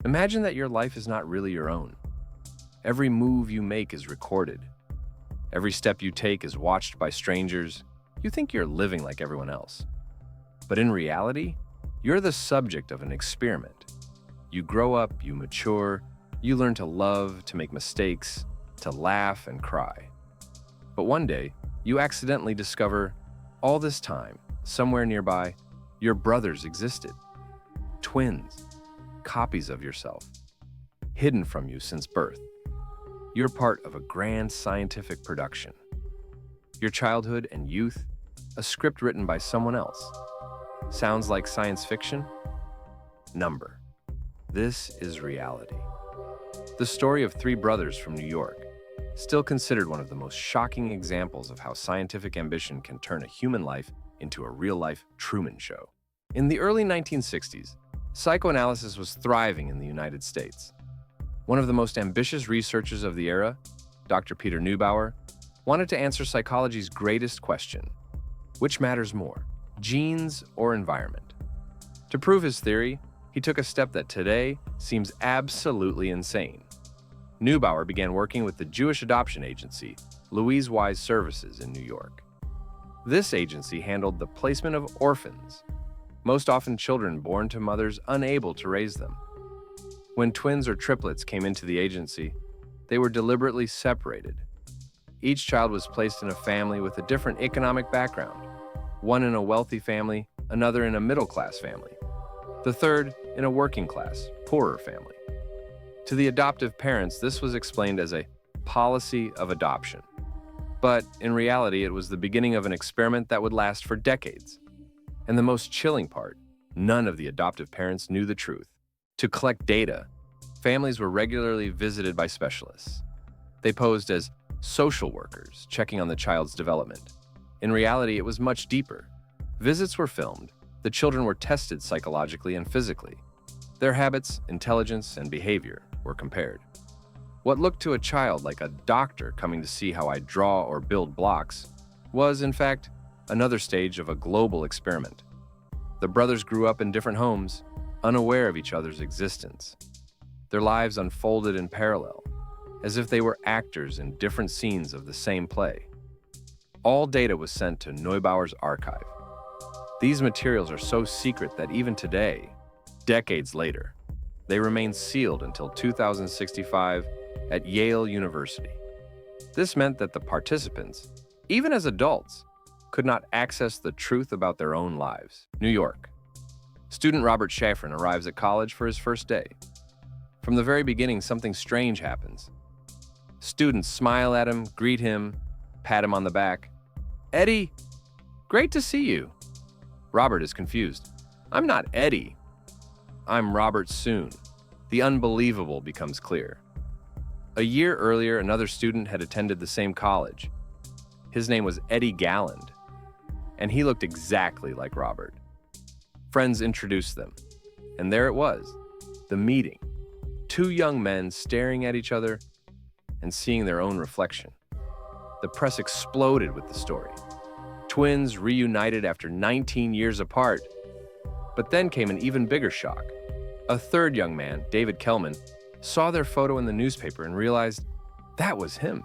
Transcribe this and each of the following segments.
Imagine that your life is not really your own. Every move you make is recorded. Every step you take is watched by strangers. You think you're living like everyone else. But in reality, you're the subject of an experiment. You grow up, you mature, you learn to love, to make mistakes, to laugh and cry. But one day, you accidentally discover all this time, somewhere nearby, your brothers existed. Twins, copies of yourself, hidden from you since birth. You're part of a grand scientific production. Your childhood and youth, a script written by someone else. Sounds like science fiction? Number. This is reality. The story of three brothers from New York, still considered one of the most shocking examples of how scientific ambition can turn a human life into a real-life Truman Show. In the early 1960s, psychoanalysis was thriving in the United States. One of the most ambitious researchers of the era, Dr. Peter Neubauer, wanted to answer psychology's greatest question: which matters more, genes or environment? To prove his theory, he took a step that today seems absolutely insane. Neubauer began working with the Jewish adoption agency, Louise Wise Services in New York. This agency handled the placement of orphans, most often children born to mothers unable to raise them. When twins or triplets came into the agency, they were deliberately separated. Each child was placed in a family with a different economic background, one in a wealthy family, another in a middle-class family, the third in a working-class, poorer family. To the adoptive parents, this was explained as a policy of adoption. But in reality, it was the beginning of an experiment that would last for decades. And the most chilling part, none of the adoptive parents knew the truth. To collect data, families were regularly visited by specialists. They posed as social workers, checking on the child's development. In reality, it was much deeper. Visits were filmed, the children were tested psychologically and physically. Their habits, intelligence, and behavior were compared. What looked to a child like a doctor coming to see how I draw or build blocks was, in fact, another stage of a global experiment. The brothers grew up in different homes, unaware of each other's existence. Their lives unfolded in parallel, as if they were actors in different scenes of the same play. All data was sent to Neubauer's archive. These materials are so secret that even today, decades later, they remain sealed until 2065 at Yale University. This meant that the participants, even as adults, could not access the truth about their own lives. New York. Student Robert Shafran arrives at college for his first day. From the very beginning, something strange happens. Students smile at him, greet him, pat him on the back. "Eddie, great to see you." Robert is confused. "I'm not Eddie. I'm Robert soon." The unbelievable becomes clear. A year earlier, another student had attended the same college. His name was Eddie Galland, and he looked exactly like Robert. Friends introduced them, and there it was, the meeting. Two young men staring at each other and seeing their own reflection. The press exploded with the story. Twins reunited after 19 years apart. But then came an even bigger shock. A third young man, David Kellman, saw their photo in the newspaper and realized that was him.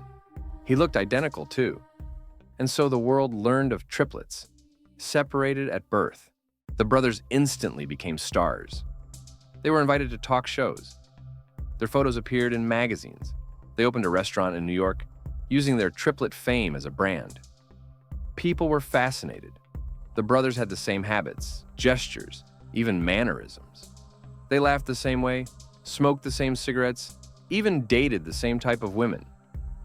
He looked identical too. And so the world learned of triplets, separated at birth. The brothers instantly became stars. They were invited to talk shows. Their photos appeared in magazines. They opened a restaurant in New York, using their triplet fame as a brand. People were fascinated. The brothers had the same habits, gestures, even mannerisms. They laughed the same way, smoked the same cigarettes, even dated the same type of women.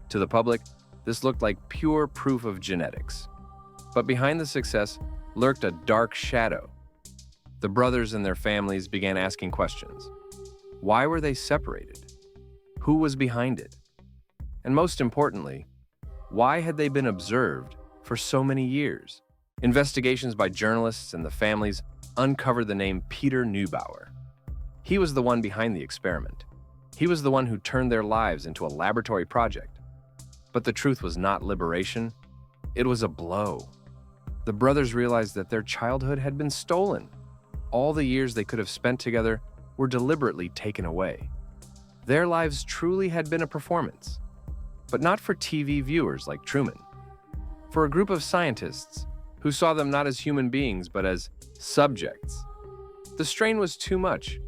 To the public, this looked like pure proof of genetics. But behind the success lurked a dark shadow. The brothers and their families began asking questions. Why were they separated? Who was behind it? And most importantly, why had they been observed for so many years? Investigations by journalists and the families uncovered the name Peter Neubauer. He was the one behind the experiment. He was the one who turned their lives into a laboratory project. But the truth was not liberation. It was a blow. The brothers realized that their childhood had been stolen. All the years they could have spent together were deliberately taken away. Their lives truly had been a performance, but not for TV viewers like Truman. For a group of scientists who saw them not as human beings but as subjects. The strain was too much.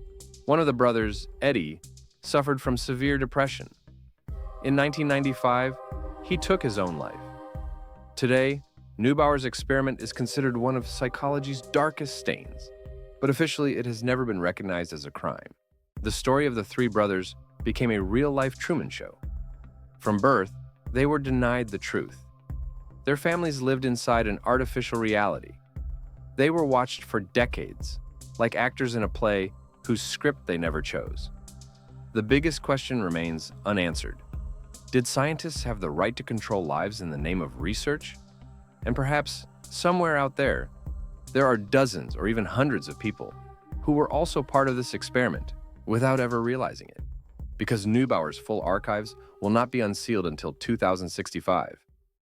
One of the brothers, Eddie, suffered from severe depression. In 1995, he took his own life. Today, Neubauer's experiment is considered one of psychology's darkest stains, but officially it has never been recognized as a crime. The story of the three brothers became a real-life Truman Show. From birth, they were denied the truth. Their families lived inside an artificial reality. They were watched for decades, like actors in a play whose script they never chose. The biggest question remains unanswered. Did scientists have the right to control lives in the name of research? And perhaps, somewhere out there, there are dozens or even hundreds of people who were also part of this experiment without ever realizing it, because Neubauer's full archives will not be unsealed until 2065.